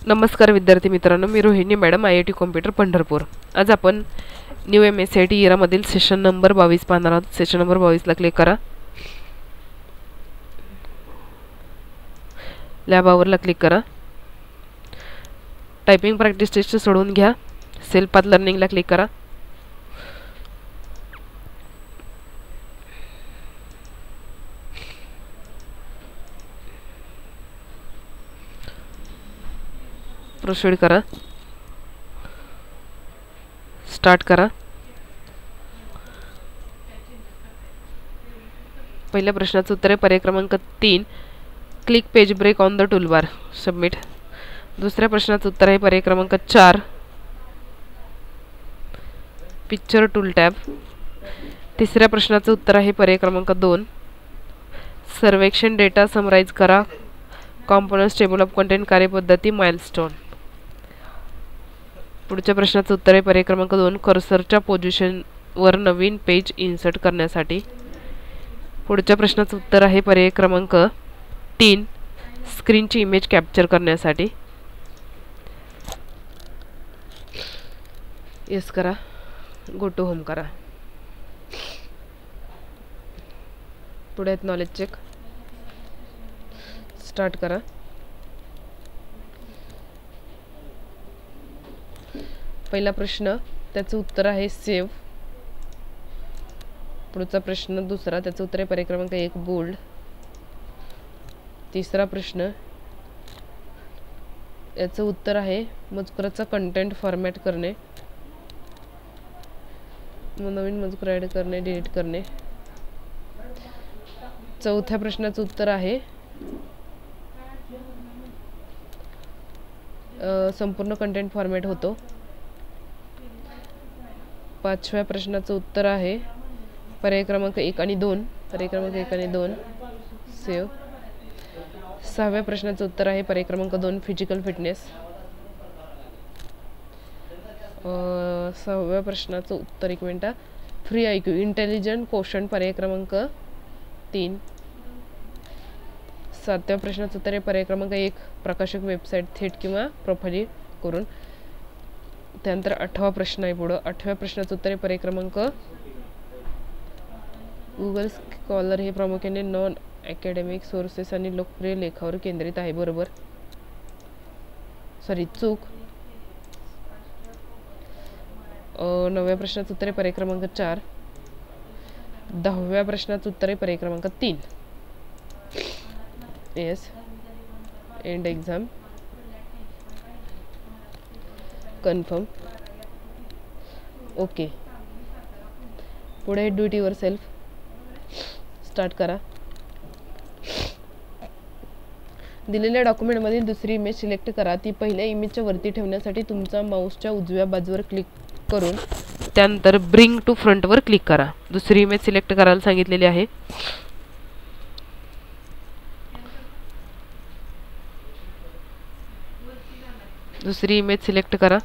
नमस्कार विद्यार्थी मित्रांनो, मी Rohini madam, IIT computer Pandharpur. आज आपण न्यू MSCIT इरामधील सेशन नंबर 22 पाहणार आहोत। सेशन नंबर 22 ला क्लिक करा, लॅब आवरला क्लिक करा, टायपिंग प्रॅक्टिस टेस्ट सोडवून घ्या, सेल्फ पाथ लर्निंगला क्लिक करा, प्रोसीड करा, स्टार्ट करा। पहिल्या प्रश्नाचं उत्तर आहे पर्याय क्रमांक 3, click page break on the toolbar, submit. दुसऱ्या प्रश्नाचं उत्तर आहे पर्याय क्रमांक 4, पिक्चर टूल टॅब। तिसऱ्या प्रश्नाचं उत्तर आहे पर्याय क्रमांक 2, सर्वेक्षण डेटा समराइज करा, कॉम्पोनंट्स टेबल ऑफ कंटेंट कार्यपद्धती माइलस्टोन। पुढच्या प्रश्नाचं उत्तर आहे पर्याय क्रमांक 2, कर्सरच्या पोझिशनवर नवीन पेज इन्सर्ट करण्यासाठी। पुढच्या प्रश्नाचं उत्तर आहे पर्याय क्रमांक 3, स्क्रीनची इमेज कॅप्चर करण्यासाठी। येस करा, गो टू होम करा। पुढे आहेत नॉलेज चेक, स्टार्ट करा। पहिला प्रश्न, त्याचं उत्तर आहे सेव्ह। पुढचा प्रश्न दुसरा, त्याचं उत्तर आहे पर्याय क्रमांक 1, बोल्ड। तिसरा प्रश्न, याचं उत्तर आहे मजकुराचा कंटेंट फॉर्मॅट करणे, नवीन मजकूर ॲड करणे, डिलीट करणे। चौथ्या प्रश्नाचं उत्तर आहे संपूर्ण कंटेंट फॉर्मॅट होतो। पाचव्या प्रश्नाचं उत्तर आहे पर्याय क्रमांक 1 आणि 2, पर्याय क्रमांक 1 आणि 2, सेव्ह। सहाव्या प्रश्नाचं उत्तर आहे पर्याय क्रमांक 2, फिजिकल फिटनेस। सहाव्या प्रश्नाचं उत्तर, एक minute, free IQ intelligent question, पर्याय क्रमांक 3। सातव्या प्रश्नाचं उत्तर आहे पर्याय क्रमांक 1, प्रकाशक वेबसाईट थेट किंवा प्रोफाइल करून। त्यानंतर 8वा प्रश्न आहे पुढं। 8व्या प्रश्नाचं उत्तर आहे पर्याय क्रमांक, गुगल स्कॉलर हे प्रामुख्याने नॉन अकॅडमिक सोर्सेस आणि लोकप्रिय लेखावर केंद्रित आहे, बरोबर, सॉरी चूक। 9व्या प्रश्नाचं उत्तर आहे पर्याय क्रमांक 4। 10व्या प्रश्नाचं उत्तर आहे पर्याय क्रमांक 3, yes, end exam confirm, okay. पुढे do it yourself, start करा। दिलेल्या डॉक्युमेंटमधील दुसरी इमेज सिलेक्ट करा, ती पहिल्या इमेजच्या वरती ठेवण्यासाठी तुमचा माऊसच्या उजव्या बाजूवर क्लिक करून त्यानंतर ब्रिंग टू फ्रंटवर क्लिक करा। दुसरी इमेज सिलेक्ट करायला सांगितलेली आहे। दुसरी इमेज सिलेक्ट करा,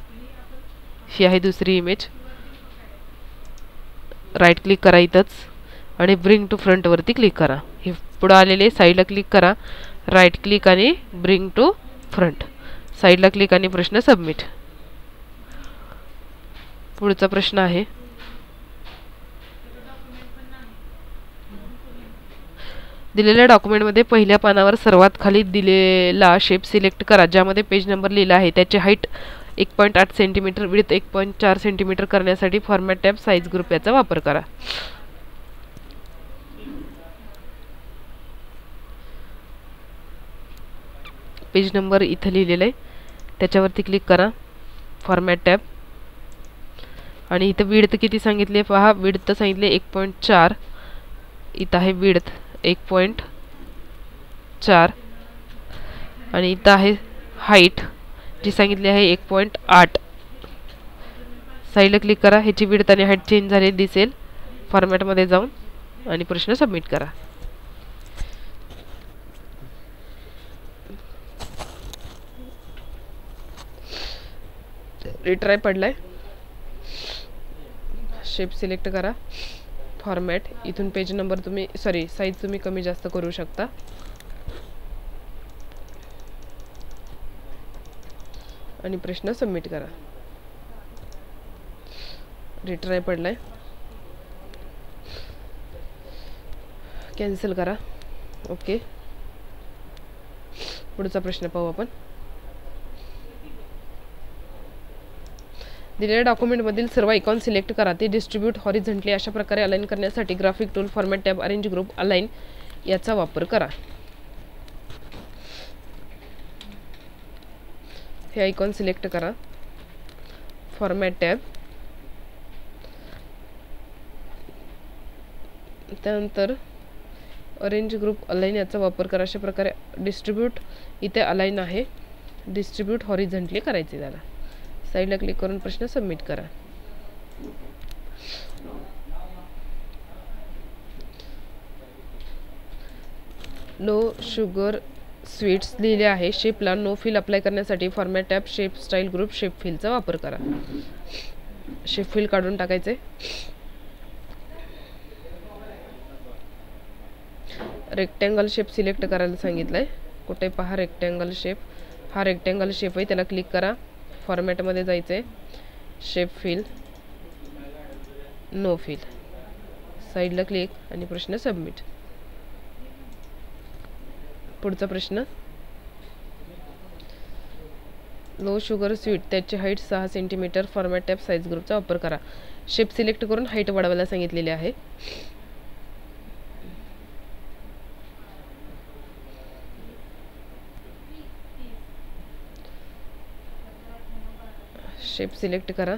ही आहे दुसरी इमेज। राईट क्लिक करा इथंच आणि ब्रिंग टू फ्रंट वरती क्लिक करा। हे पुढे आलेले साईडला क्लिक करा, राईट क्लिक आणि ब्रिंग टू फ्रंट, साईडला क्लिक आणि प्रश्न सबमिट। पुढचा प्रश्न आहे दिलेल्या डॉक्युमेंटमध्ये पहिल्या पानावर सर्वात खाली दिलेला शेप सिलेक्ट करा, ज्यामध्ये पेज नंबर लिहिला आहे। त्याची हाईट 1.8 सेंटीमीटर, विड्थ 1.4 सेंटीमीटर करण्यासाठी फॉर्मॅट टॅब साइज ग्रुप याचा वापर करा। पेज नंबर इथं लिहिलेला आहे, त्याच्यावरती क्लिक करा, फॉर्मॅट टॅब, आणि इथं विड्थ किती सांगितले पहा, विड्थ सांगितले 1.4, इथं आहे विड्थ 1.4 आणि इथं आहे हाईट जी सांगितली आहे 1.8। साईडला क्लिक करा, ह्याची विड्थ आणि हाईट चेंज झालेली दिसेल। फॉर्मॅटमध्ये जाऊन आणि प्रश्न सबमिट करा। रिट्राय पडलाय, शेप सिलेक्ट करा, फॉर्मॅट, इथून पेज नंबर तुम्ही सॉरी साईज तुम्ही कमी जास्त करू शकता। आणि प्रश्न सबमिट करा. रिट्राय पडलाय, कॅन्सल करा. ओके, पुढचा प्रश्न पाहू आपण. दिलेल्या डॉक्युमेंटमधील सर्व आयकॉन सिलेक्ट करा. ते डिस्ट्रीब्यूट हॉरिझॉन्टली अशा प्रकारे अलाइन करण्यासाठी graphic tool, format tab, arrange group, align याचा वापर करा. हे आयकॉन सिलेक्ट करा. फॉर्मॅट टॅब, त्यानंतर अरेंज ग्रुप, अलाइन याचा वापर करा. अशा प्रकारे डिस्ट्रीब्यूट इथे अलाइन आहे, डिस्ट्रीब्यूट हॉरिझॉन्टली करायचे. त्याला साईडला क्लिक करून प्रश्न सबमिट करा. लो शुगर स्वीट्स लिहिले आहे. शेपला नो फिल अप्लाय करण्यासाठी format tab, shape, style, group, shape फिलचा वापर करा. शेप फिल काढून टाकायचे. रेक्टँगल शेप सिलेक्ट करायला सांगितलंय. कुठे पहा रेक्टँगल शेप, हा रेक्टँगल शेप आहे, त्याला क्लिक करा. फॉर्मॅटमध्ये जायचंय, शेप फिल, नो फिल, साईडला क्लिक आणि प्रश्न सबमिट. पुढचा प्रश्न, लो शुगर स्वीट, त्याची height 6 centimetre. Format tab, size ग्रुपचा वापर करा. शेप सिलेक्ट करून हाईट वाढवायला सांगितलेली आहे. शेप सिलेक्ट करा.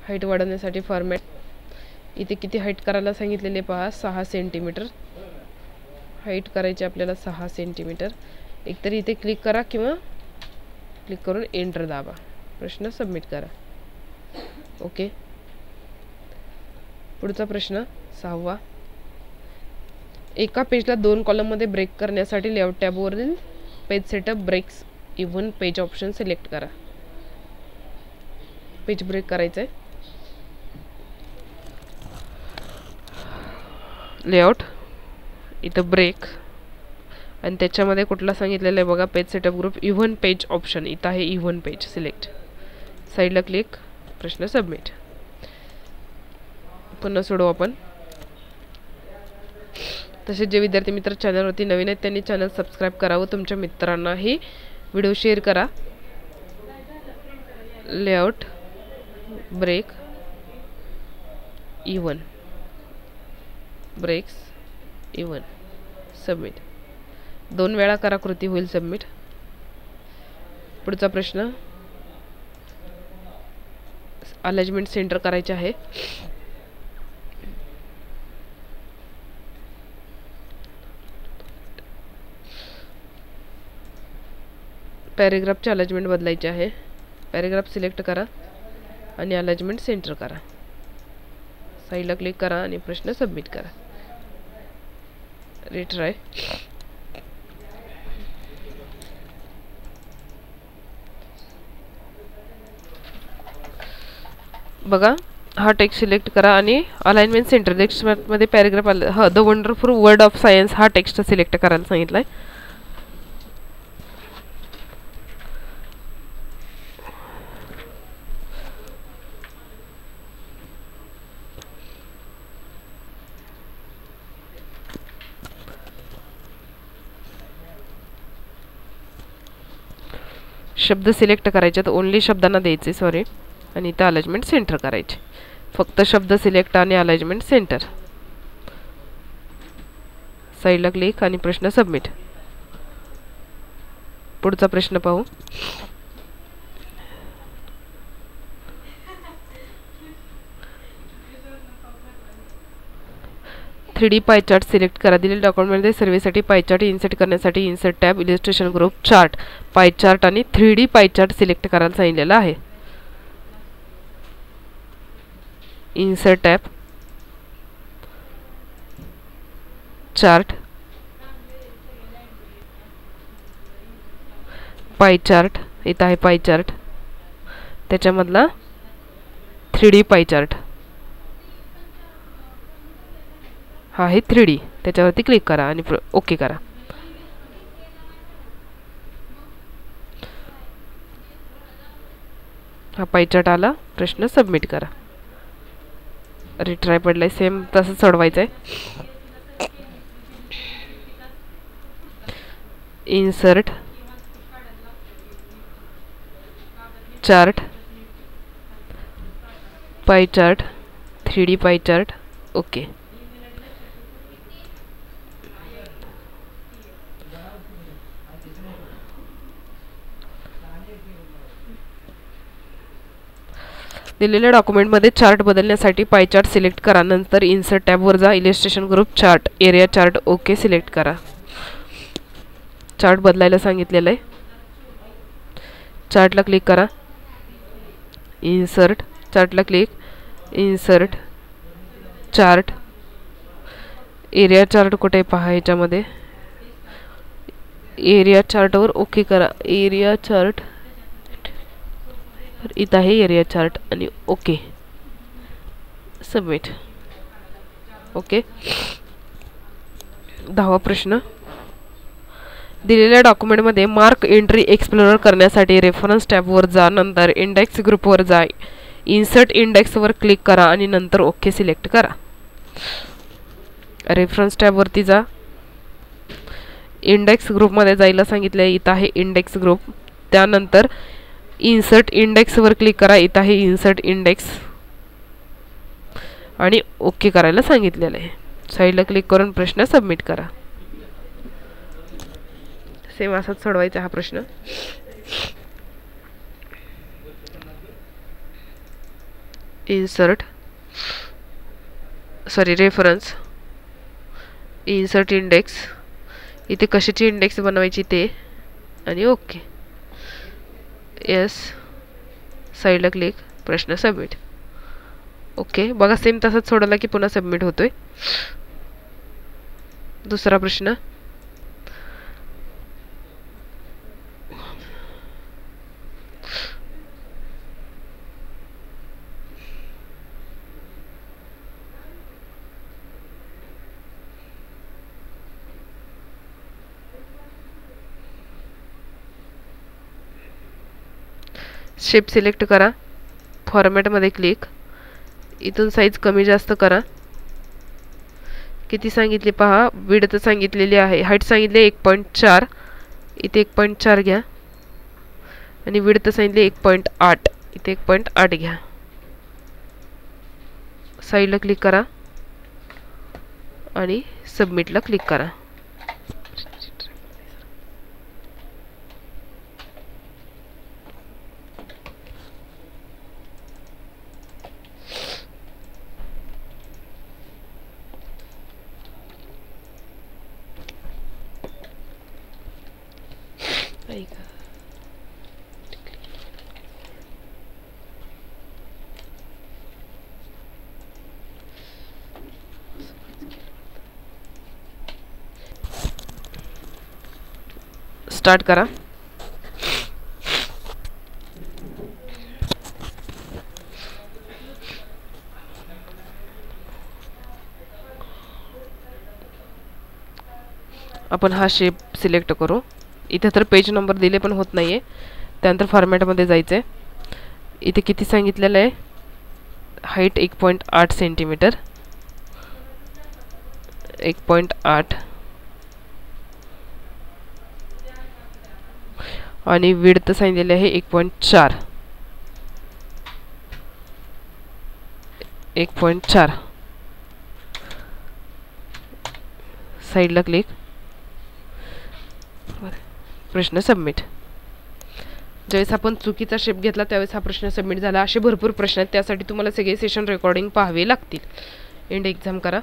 हाईट वाढवण्यासाठी फॉर्मॅट, इथे किती हाईट करायला सांगितलेले पहा, 6 सेंटीमीटर हाईट करायची आपल्याला, 6 सेंटीमीटर. एकतर इथे क्लिक करा किंवा क्लिक करून एंटर दाबा. प्रश्न सबमिट करा. ओके, पुढचा प्रश्न 6वा. एका पेजला 2 कॉलममध्ये ब्रेक करण्यासाठी लेआउट टॅबवरील page setup, breaks, even page option select करा. पेज ब्रेक करायचं आहे. लेआउट, इथं ब्रेक, आणि त्याच्यामध्ये कुठला सांगितलेलं आहे बघा, page setup, group, even page option. इथं आहे इव्हन पेज, सिलेक्ट. साईडला क्लिक, प्रश्न सबमिट. पुन्हा सोडवू आपण. तसेच जे विद्यार्थी मित्र चॅनलवरती नवीन आहेत त्यांनी चॅनल सबस्क्राईब करावं. तुमच्या मित्रांनाही व्हिडिओ शेअर करा. Layout, break, even, breaks, even, submit. 2 वेळा करा, कृती होईल सबमिट. पुढचा प्रश्न, अलाइनमेंट सेंटर करायचे आहे. पॅरेग्राफचे अलाइनमेंट बदलायचे आहे. पॅरेग्राफ सिलेक्ट करा आणि अलाइनमेंट सेंटर करा. साईडला क्लिक करा आणि प्रश्न सबमिट करा. रिट्राय. बघा, हा टेक्स्ट सिलेक्ट करा आणि अलाइनमेंट सेंटर टेक्स्टमध्ये पॅरेग्राफ आला. हा, the wonderful world of science हा टेक्स्ट सिलेक्ट करायला सांगितलाय. शब्द सिलेक्ट करायचे, तर ओनली शब्दांना द्यायचे, सॉरी, आणि इथं अलाइनमेंट सेंटर करायचे. फक्त शब्द सिलेक्ट आणि अलाइनमेंट सेंटर. साईडला क्लिक आणि प्रश्न सबमिट. पुढचा प्रश्न पाहू. थ्री पाय चार्ट सिलेक्ट करा. दिलेल्या डॉक्युमेंटमध्ये सर्वेसाठी पाय चार्ट इन्सर्ट करण्यासाठी insert tab, illustration, group, chart, pie chart आणि 3D पाय चार्ट सिलेक्ट करायला सांगितलेलं आहे. Insert tab, chart, pie chart. इथं आहे पाय चार्ट, त्याच्यामधला 3D पाय चार्ट हा आहे 3D. त्याच्यावरती क्लिक करा आणि ओके करा. हा पाई चार्ट आला. प्रश्न सबमिट करा. रिट्राय पडलाय, सेम तसंच सोडवायचं आहे. Insert chart, pie chart, 3D pie chart. Okay. दिलेल्या डॉक्युमेंटमध्ये चार्ट बदलण्यासाठी पाई चार्ट सिलेक्ट करा. नंतर इन्सर्ट टॅबवर जा. Illustration group chart, area chart, okay select करा. चार्ट बदलायला सांगितलेलं आहे. चार्टला क्लिक करा. इन्सर्ट चार्टला click. Insert chart, area chart कुठे पहा ह्याच्यामध्ये. एरिया चार्टवर ओके करा. एरिया चार्ट इथं आहे एरिया चार्ट आणि ओके सबमिट. ओके. 10वा प्रश्न. दिलेल्या डॉक्युमेंटमध्ये मार्क एंट्री एक्सप्लोर करण्यासाठी रेफरन्स टॅबवर जा. नंतर इंडेक्स ग्रुपवर जा. इन्सर्ट इंडेक्सवर क्लिक करा आणि नंतर ओके सिलेक्ट करा. रेफरन्स टॅबवरती जा. इंडेक्स ग्रुपमध्ये जायला सांगितलं आहे. इथं आहे इंडेक्स ग्रुप. त्यानंतर इन्सर्ट इंडेक्सवर क्लिक करा. इथं आहे इन्सर्ट इंडेक्स आणि ओके करायला सांगितलेलं आहे. साईडला क्लिक करून प्रश्न सबमिट करा. सेम असाच सोडवायचा हा प्रश्न. रेफरन्स, इन्सर्ट इंडेक्स, इथे कशाची इंडेक्स बनवायची ते आणि ओके. येस, साईडला क्लिक, प्रश्न सबमिट. ओके. बघा सेम तसाच सोडवला की पुन्हा सबमिट होतोय. दुसरा प्रश्न. शेप सिलेक्ट करा. फॉर्मॅटमध्ये क्लिक. इथून साईज कमी जास्त करा. किती सांगितले पहा. विड्थ सांगितलेली आहे, हाईट सांगितले 1.4. इथे 1.4 घ्या आणि विड्थ सांगितले 1.8. इथे 1.8 घ्या. साईडला क्लिक करा आणि सबमिटला क्लिक करा. स्टार्ट करा. आपण हा शेप सिलेक्ट करू. इथे तर पेज नंबर दिले पण होत नाहीये. त्यानंतर फॉर्मॅटमध्ये जायचं आहे. इथे किती सांगितलेलं आहे. हाईट 1.8 सेंटीमीटर, 1.8 आणि विड्थ सांगितलेले आहे 1.4. 1.4. साईडला क्लिक, प्रश्न सबमिट. ज्यावेळेस आपण चुकीचा शेप घेतला त्यावेळेस हा प्रश्न सबमिट झाला. असे भरपूर प्रश्न आहेत. त्यासाठी तुम्हाला सगळे सेशन रेकॉर्डिंग पाहावे लागतील. एंड एक्झाम करा.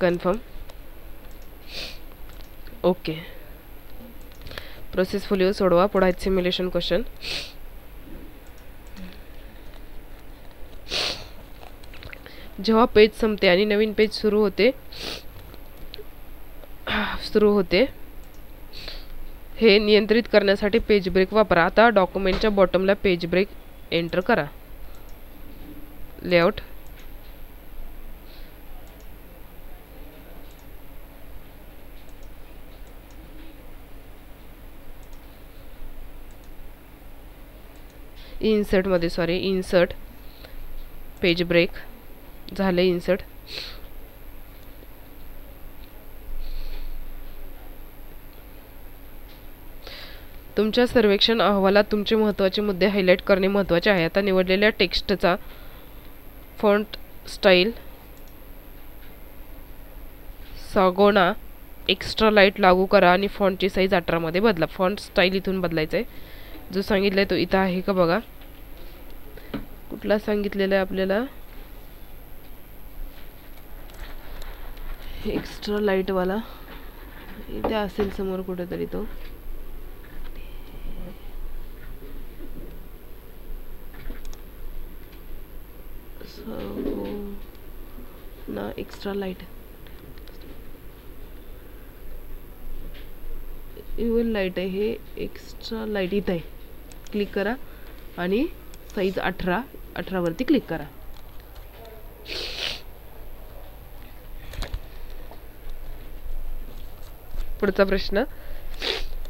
कन्फर्म. ओके. प्रोसेस फुलिओ सोडवा. पुढे आहेत सिम्युलेशन क्वेश्चन. जेव्हा पेज संपते आणि नवीन पेज सुरू होते हे नियंत्रित करण्यासाठी पेज ब्रेक वापरा. आता डॉक्युमेंटच्या बॉटमला पेज ब्रेक एंटर करा. लेआउट, इन्सर्टमध्ये इन्सर्ट पेज ब्रेक झालं इन्सर्ट. तुमच्या सर्वेक्षण अहवालात तुमचे महत्त्वाचे मुद्दे हायलाइट करणे महत्त्वाचे आहे. आता निवडलेल्या टेक्स्टचा फॉन्ट स्टाईल सागोना एक्स्ट्रा लाईट लागू करा आणि फॉन्टची साईज 18 मध्ये बदला. फॉन्ट स्टाईल इथून बदलायचा आहे. जो सांगितलाय तो इथं आहे का बघा. कुठला सांगितलेला आहे आपल्याला, एक्स्ट्रा लाईट वाला इथे असेल समोर कुठेतरी तो. ना एक्स्ट्रा लाईट इवन लाईट आहे, हे एक्स्ट्रा लाईट इथं आहे. क्लिक करा आणि साईज 18 वरती क्लिक करा. पुढचा प्रश्न,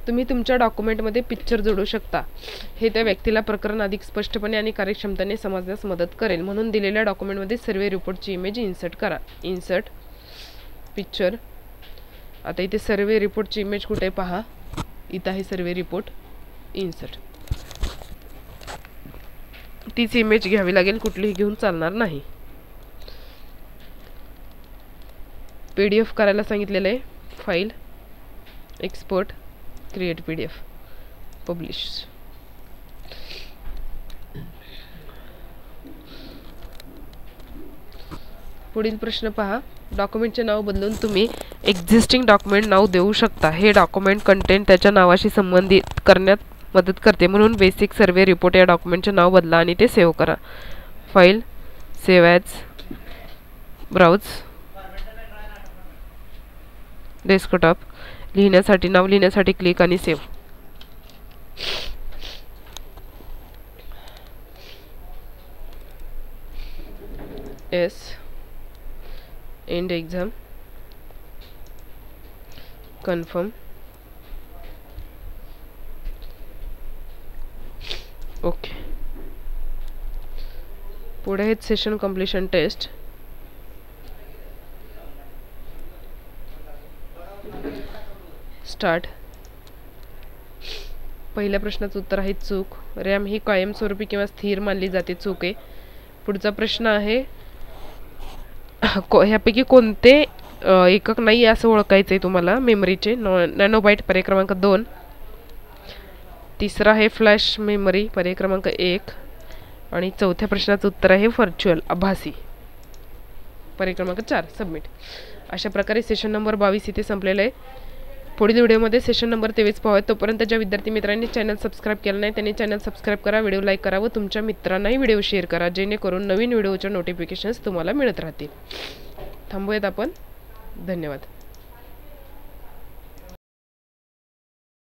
तुम्ही तुमच्या डॉक्युमेंटमध्ये पिक्चर जोडू शकता. हे त्या व्यक्तीला प्रकरण अधिक स्पष्टपणे आणि कार्यक्षमतेने समजण्यास मदत करेल. म्हणून दिलेल्या डॉक्युमेंटमध्ये सर्वे रिपोर्टची इमेज इन्सर्ट करा. Insert picture. आता इथे सर्वे रिपोर्टची इमेज कुठे पहा, इथं आहे सर्वे रिपोर्ट. इन्सर्ट. तीच इमेज घ्यावी लागेल, कुठलीही घेऊन चालणार नाही. PDF करायला सांगितलेलं आहे. File export create PDF publish. पुढील प्रश्न पहा, डॉक्युमेंटचे नाव बदलून तुम्ही एक्झिस्टिंग डॉक्युमेंट नाव देऊ शकता. हे डॉक्युमेंट कंटेंट त्याच्या नावाशी संबंधित करण्यात मदत करते. म्हणून बेसिक सर्वे रिपोर्ट या डॉक्युमेंटचे नाव बदला आणि ते सेव्ह करा. File save as browse desktop. लिहिण्यासाठी नाव लिहिण्यासाठी क्लिक आणि save. Yes and exam confirm. Okay. पुढे आहेत सेशन कंप्लीशन टेस्ट. स्टार्ट. पहिल्या प्रश्नाचं उत्तर आहे चूक. रॅम ही कायमस्वरूपी किंवा स्थिर मानली जाते. चूक आहे. पुढचा प्रश्न आहे ह्यापैकी कोणते एकक नाही असं ओळखायचं आहे तुम्हाला मेमरीचे. नॅनोबाईट पर्याय क्रमांक 2. तिसरा आहे फ्लॅश मेमरी पर्याय क्रमांक 1. आणि चौथ्या प्रश्नाचं उत्तर आहे व्हर्च्युअल आभासी पर्याय क्रमांक 4. सबमिट. अशा प्रकारे सेशन नंबर 22 इथे संपलेलं आहे. पुढील व्हिडिओमध्ये सेशन नंबर 23 पाहूया. तोपर्यंत ज्या विद्यार्थी मित्रांनी चॅनल सबस्क्राईब केलं नाही त्यांनी चॅनल सबस्क्राईब करा, व्हिडिओ लाईक करा व तुमच्या मित्रांनाही व्हिडिओ शेअर करा, जेणेकरून नवीन व्हिडिओच्या नोटिफिकेशन्स तुम्हाला मिळत राहतील. थांबूयात आपण. धन्यवाद.